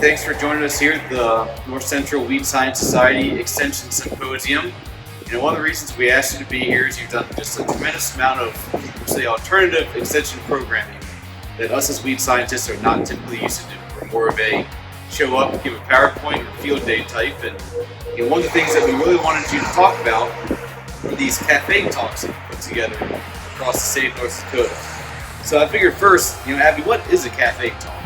thanks for joining us here at the North Central Weed Science Society Extension Symposium. One of the reasons we asked you to be here is you've done just a tremendous amount of, say, alternative extension programming that us as weed scientists are not typically used to do. We're more of a show up, give a PowerPoint or field day type, and one of the things that we really wanted you to talk about were these cafe talks that you put together across the state of North Dakota. So I figured first, Abby, what is a cafe talk?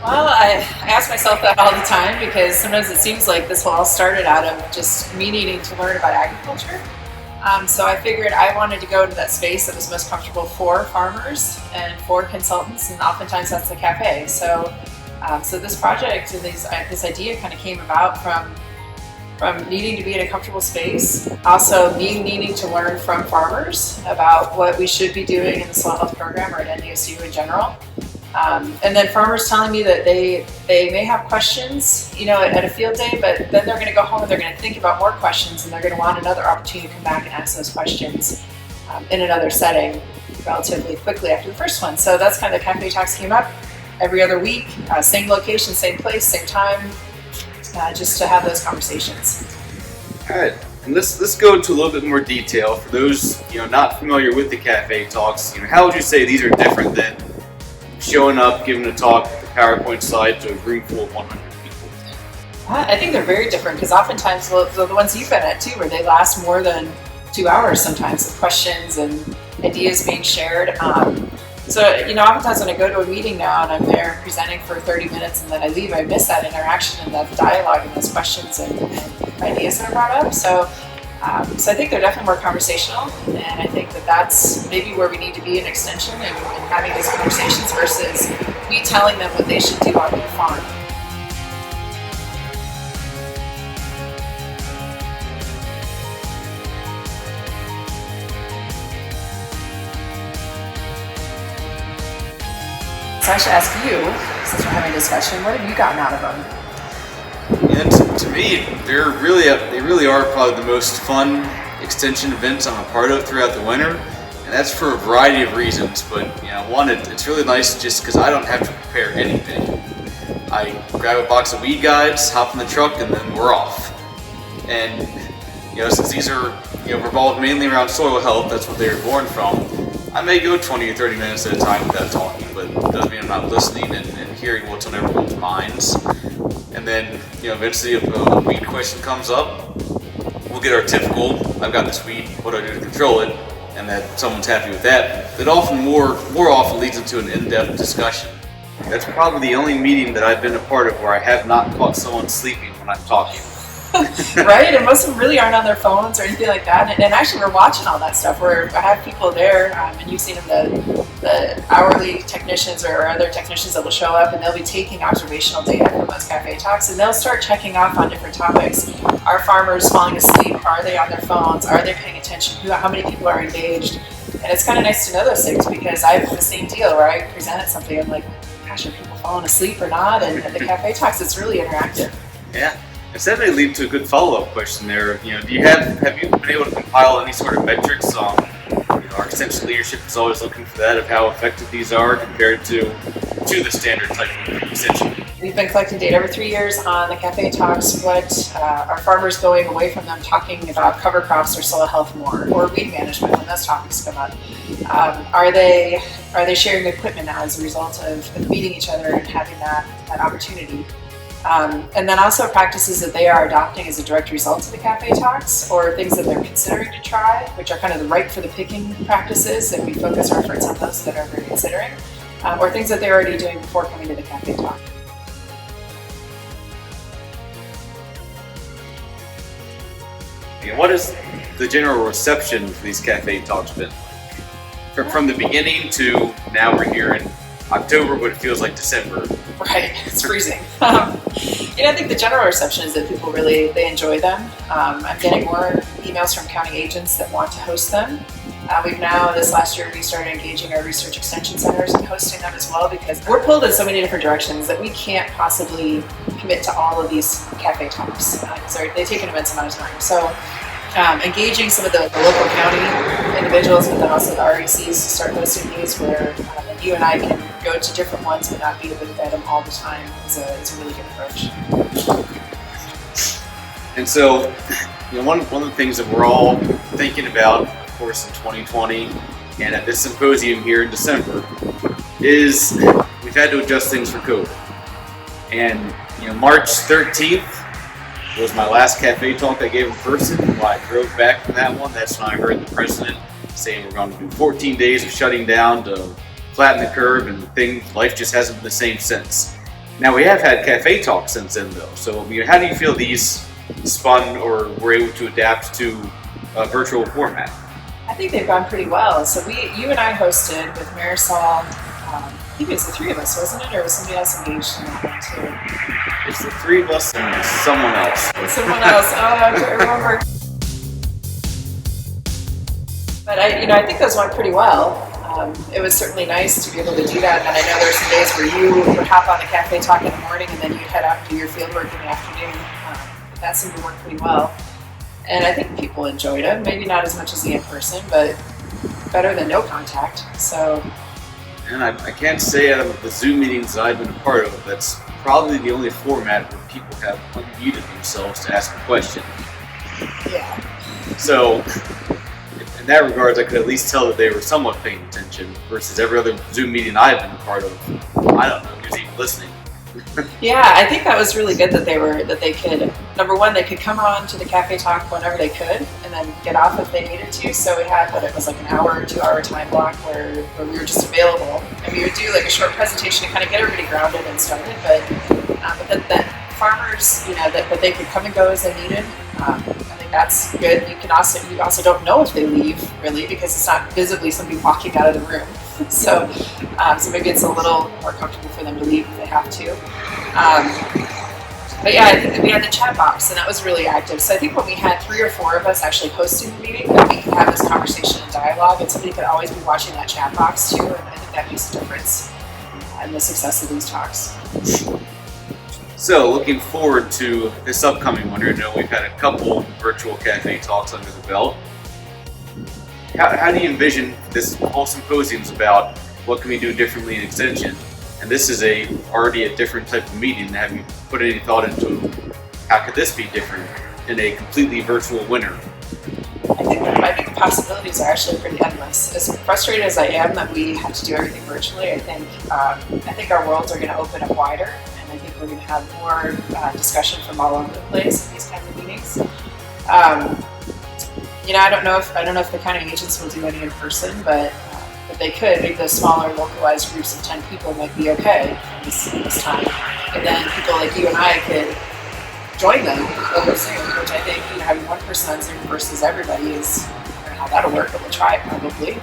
Well, I ask myself that all the time because sometimes it seems like this all started out of just me needing to learn about agriculture. So I figured I wanted to go into that space that was most comfortable for farmers and for consultants, and oftentimes that's the cafe. So this project and this idea kind of came about from needing to be in a comfortable space, also needing to learn from farmers about what we should be doing in the soil health program or at NDSU in general. And then farmers telling me that they may have questions, at a field day, but then they're going to go home and they're going to think about more questions, and they're going to want another opportunity to come back and ask those questions in another setting relatively quickly after the first one. So that's kind of the Cafe Talks came up every other week, same location, same place, same time, just to have those conversations. All right, and let's go into a little bit more detail. For those not familiar with the Cafe Talks, how would you say these are different than showing up, giving a talk with the PowerPoint slide to a room full of 100 people? I think they're very different because oftentimes the ones you've been at too, where they last more than 2 hours sometimes, with questions and ideas being shared. So oftentimes when I go to a meeting now and I'm there presenting for 30 minutes and then I leave, I miss that interaction and that dialogue and those questions and ideas that are brought up. So I think they're definitely more conversational, and I think that's maybe where we need to be in extension and having these conversations versus me telling them what they should do on their farm. So I should ask you, since we're having a discussion, what have you gotten out of them? And to me, they really are probably the most fun extension events I'm a part of throughout the winter, and that's for a variety of reasons. But one, it's really nice just because I don't have to prepare anything. I grab a box of weed guides, hop in the truck, and then we're off. And since these are revolved mainly around soil health, that's what they were born from. I may go 20 or 30 minutes at a time without talking, but it doesn't mean I'm not listening and hearing what's on everyone's minds. And then, eventually if a weed question comes up, we'll get our typical, I've got this weed, what do I do to control it? And that someone's happy with that. That often, more often leads into an in-depth discussion. That's probably the only meeting that I've been a part of where I have not caught someone sleeping when I'm talking. Right, and most of them really aren't on their phones or anything like that. And actually, we're watching all that stuff. Where I have people there, and you've seen them, the hourly technicians or other technicians that will show up, and they'll be taking observational data from those cafe talks, and they'll start checking off on different topics. Are farmers falling asleep? Are they on their phones? Are they paying attention? How many people are engaged? And it's kind of nice to know those things because I have the same deal where I presented something. I'm like, gosh, are people falling asleep or not? And at the cafe talks, it's really interactive. Yeah. That may lead to a good follow-up question there. Have you been able to compile any sort of metrics on, our extension leadership is always looking for that, of how effective these are compared to the standard type of extension? We've been collecting data every 3 years on the cafe talks. What are farmers going away from them talking about cover crops or soil health more, or weed management when those topics come up? Are they sharing equipment now as a result of meeting each other and having that opportunity? And then also practices that they are adopting as a direct result of the cafe talks, or things that they're considering to try, which are kind of the ripe for the picking practices, and we focus our efforts on those that are they're considering, or things that they're already doing before coming to the cafe talk. What has the general reception for these cafe talks been like? From the beginning to now we're here in October, but it feels like December. Right, it's freezing. I think the general reception is that people they enjoy them. I'm getting more emails from county agents that want to host them. We've now, this last year, we started engaging our research extension centers and hosting them as well because we're pulled in so many different directions that we can't possibly commit to all of these cafe talks because they take an immense amount of time. So engaging some of the local county individuals, but then also the RECs to start hosting these where you and I can go to different ones but not be able to get them all the time is a really good approach. And so, one of the things that we're all thinking about, of course, in 2020 and at this symposium here in December, is we've had to adjust things for COVID. And March 13th was my last cafe talk I gave in person. While I drove back from that one, that's when I heard the president saying we're going to do 14 days of shutting down to flatten the curve, and life just hasn't been the same since. Now, we have had cafe talks since then, though. So, how do you feel these spun or were able to adapt to a virtual format? I think they've gone pretty well. So you and I hosted with Marisol. I think it was the three of us, wasn't it, or was somebody else engaged in that one too? It's the three of us and someone else. Someone else. Oh, I can't remember. But I think those went pretty well. It was certainly nice to be able to do that. And I know there were some days where you would hop on the cafe talk in the morning, and then you'd head out and do your field work in the afternoon. That seemed to work pretty well. And I think people enjoyed it. Maybe not as much as the in-person, but better than no contact. So. And I can't say out of the Zoom meetings that I've been a part of, that's probably the only format where people have unmuted themselves to ask a question. Yeah. So, in that regards, I could at least tell that they were somewhat paying attention versus every other Zoom meeting I've been a part of. I don't know who's even listening. Yeah, I think that was really good that they could, number one, they could come on to the cafe talk whenever they could and then get off if they needed to. So we had it was like an hour or 2 hour time block where we were just available, and we would do like a short presentation to kind of get everybody grounded and started. But that farmers, that they could come and go as they needed. I think that's good. You also don't know if they leave really, because it's not visibly somebody walking out of the room. So maybe it's a little more comfortable for them to leave if they have to. But yeah, I think that we had the chat box, and that was really active. So I think when we had 3 or 4 of us actually hosting the meeting, that we could have this conversation and dialogue, and somebody could always be watching that chat box too. And I think that makes a difference in the success of these talks. So, looking forward to this upcoming winter. I know we've had a couple virtual cafe talks under the belt. How do you envision this whole symposium's about what can we do differently in Extension? And this is already a different type of meeting. Have you put any thought into how could this be different in a completely virtual winter? I think the possibilities are actually pretty endless. As frustrated as I am that we have to do everything virtually, I think our worlds are going to open up wider, and I think we're going to have more discussion from all over the place in these kinds of meetings. I don't know if the county agents will do any in person, but they could. Maybe those smaller localized groups of 10 people might be okay in this time. And then people like you and I could join them over Zoom, which I think having one person on Zoom versus everybody is, I don't know how that'll work, but we'll try it probably.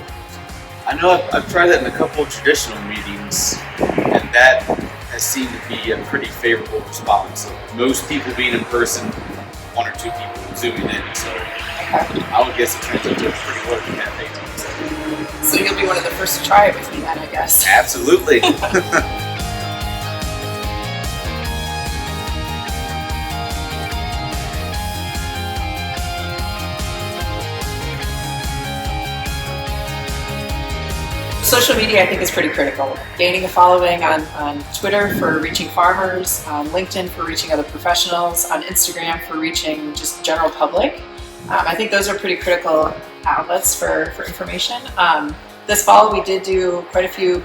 I know I've tried that in a couple of traditional meetings, and that has seemed to be a pretty favorable response. So most people being in person, 1 or 2 people zooming in. So I would guess it turns into a pretty wonderful cafe talk. So you'll be one of the first to try it with me then, I guess. Absolutely. Social media, I think, is pretty critical. Gaining a following on Twitter for reaching farmers, on LinkedIn for reaching other professionals, on Instagram for reaching just general public. I think those are pretty critical outlets for information. This fall, we did do quite a few,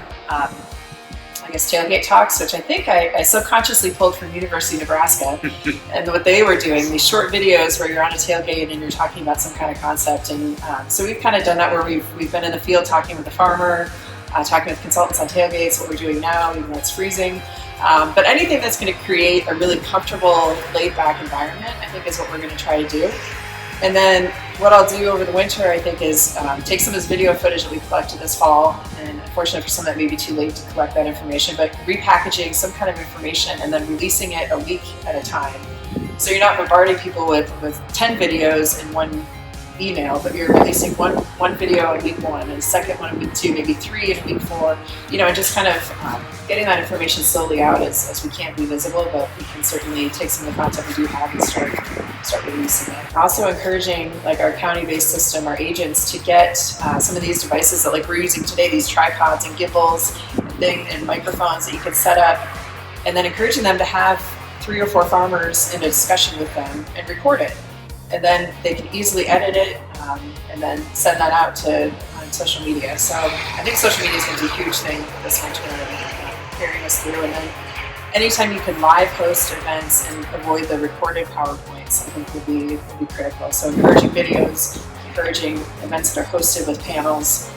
Tailgate Talks, which I think I subconsciously pulled from University of Nebraska. And what they were doing, these short videos where you're on a tailgate and you're talking about some kind of concept. And so we've kind of done that where we've been in the field talking with the farmer, talking with consultants on tailgates, what we're doing now, even though it's freezing. But anything that's going to create a really comfortable, laid-back environment, I think is what we're going to try to do. And then what I'll do over the winter, I think, is take some of this video footage that we collected this fall, and unfortunately for some that may be too late to collect that information, but repackaging some kind of information and then releasing it a week at a time. So you're not bombarding people with 10 videos in one email, but you're releasing one video in week 1, and a second one in week 2, maybe 3 in week 4, and just kind of getting that information slowly out as we can't be visible, but we can certainly take some of the content we do have and start releasing it. Also encouraging our county-based system, our agents, to get some of these devices that we're using today, these tripods and gimbals, thing and microphones that you could set up, and then encouraging them to have 3 or 4 farmers in a discussion with them and record it. And then they can easily edit it and then send that out to on social media. So I think social media is going to be a huge thing this winter, carrying us through. And then anytime you can live host events and avoid the recorded PowerPoints, I think would be critical. So encouraging videos, encouraging events that are hosted with panels.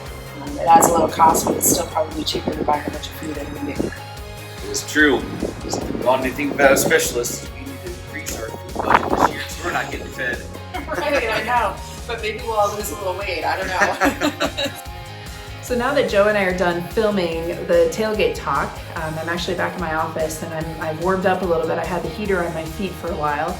It adds a little cost, but it's still probably cheaper to buy a bunch of food at a meeting. It's true. If you want anything about specialists, we need to increase our food budget this year, so we're not getting fed. Right, I know. But maybe we'll all lose a little weight. I don't know. So now that Joe and I are done filming the Tailgate Talk, I'm actually back in my office and I've warmed up a little bit. I had the heater on my feet for a while.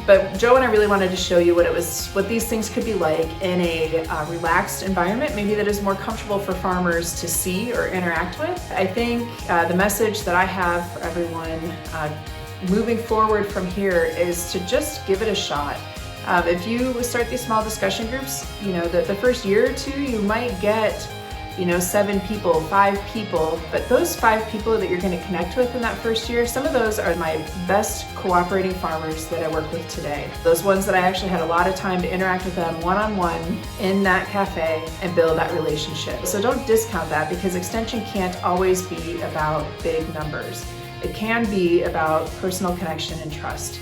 But Joe and I really wanted to show you what these things could be like in a relaxed environment, maybe that is more comfortable for farmers to see or interact with. I think the message that I have for everyone moving forward from here is to just give it a shot. If you start these small discussion groups, the first year or 2, you might get 7 people, 5 people, but those 5 people that you're going to connect with in that first year, some of those are my best cooperating farmers that I work with today. Those ones that I actually had a lot of time to interact with them one-on-one in that cafe and build that relationship. So don't discount that, because extension can't always be about big numbers. It can be about personal connection and trust.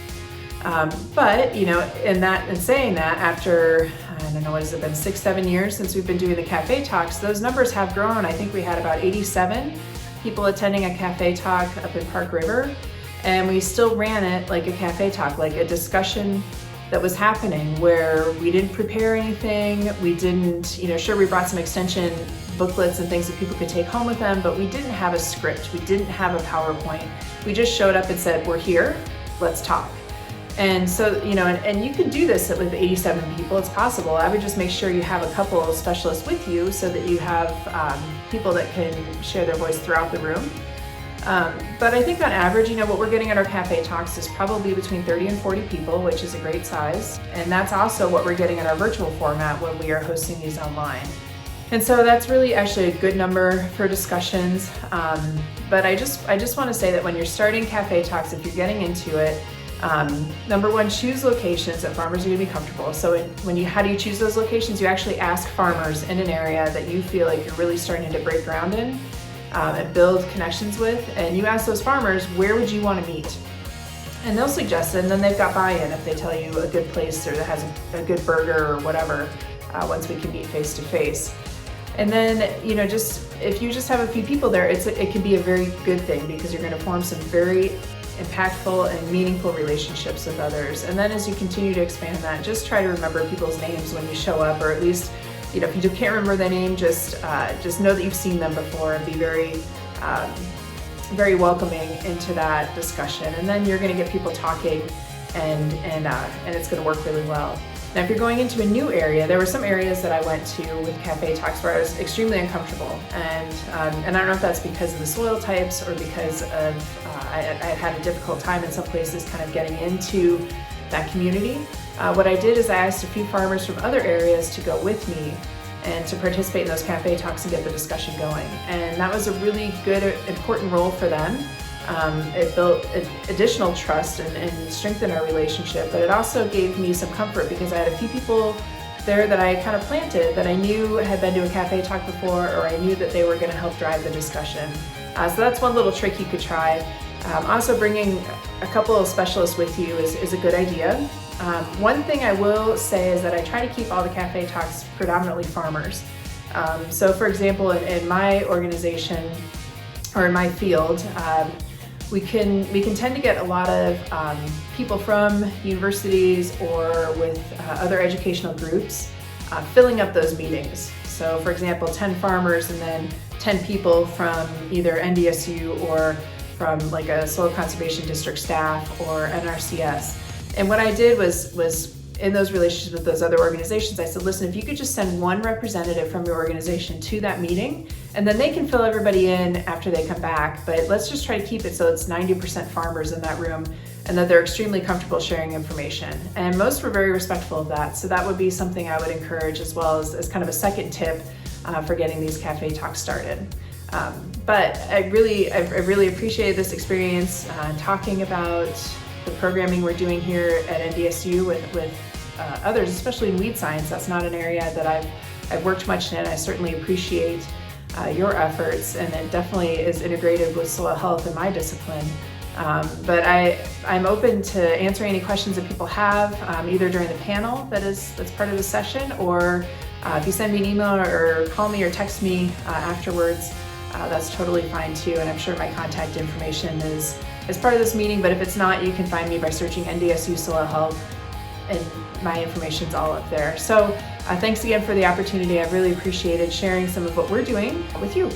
But in saying that, after, I don't know, what has it been, 6-7 years since we've been doing the cafe talks, those numbers have grown. I think we had about 87 people attending a cafe talk up in Park River, and we still ran it like a cafe talk, like a discussion that was happening where we didn't prepare anything. We didn't, sure, we brought some extension booklets and things that people could take home with them, but we didn't have a script. We didn't have a PowerPoint. We just showed up and said, we're here, let's talk. And so, and you can do this with 87 people, it's possible. I would just make sure you have a couple of specialists with you so that you have people that can share their voice throughout the room. But I think on average, what we're getting at our cafe talks is probably between 30 and 40 people, which is a great size. And that's also what we're getting at our virtual format when we are hosting these online. And so that's really actually a good number for discussions. But I just want to say that when you're starting cafe talks, if you're getting into it, number one, choose locations that farmers are going to be comfortable. So how do you choose those locations? You actually ask farmers in an area that you feel like you're really starting to break ground in and build connections with, and you ask those farmers, where would you want to meet? And they'll suggest it, and then they've got buy-in if they tell you a good place or that has a good burger or whatever, once we can meet face to face. And then, if you just have a few people there, it can be a very good thing, because you're going to form some very impactful and meaningful relationships with others. And then as you continue to expand that, just try to remember people's names when you show up, or at least, if you can't remember their name, just know that you've seen them before, and be very, very welcoming into that discussion. And then you're going to get people talking, and it's going to work really well. Now, if you're going into a new area, there were some areas that I went to with cafe talks where I was extremely uncomfortable, and I don't know if that's because of the soil types or because of I had a difficult time in some places kind of getting into that community. What I did is I asked a few farmers from other areas to go with me and to participate in those cafe talks and get the discussion going, and that was a really good, important role for them. It built additional trust and strengthened our relationship, but it also gave me some comfort, because I had a few people there that I kind of planted that I knew had been to a cafe talk before, or I knew that they were going to help drive the discussion. So that's one little trick you could try. Also, bringing a couple of specialists with you is a good idea. One thing I will say is that I try to keep all the cafe talks predominantly farmers. So for example, in my organization or in my field, we can tend to get a lot of people from universities or with other educational groups filling up those meetings. So for example, 10 farmers and then 10 people from either NDSU or from like a soil conservation district staff or NRCS. And what I did was in those relationships with those other organizations, I said, listen, if you could just send one representative from your organization to that meeting, and then they can fill everybody in after they come back, but let's just try to keep it so it's 90% farmers in that room, and that they're extremely comfortable sharing information. And most were very respectful of that, so that would be something I would encourage, as well as kind of a second tip for getting these cafe talks started. But I really appreciated this experience talking about the programming we're doing here at NDSU with others, especially in weed science. That's not an area that I've worked much in. I certainly appreciate your efforts, and it definitely is integrated with soil health in my discipline. But I'm open to answering any questions that people have, either during the panel that's part of the session, or if you send me an email or call me or text me afterwards, that's totally fine too. And I'm sure my contact information is part of this meeting, but if it's not, you can find me by searching NDSU Soil Health, and my information's all up there. So thanks again for the opportunity. I've really appreciated sharing some of what we're doing with you.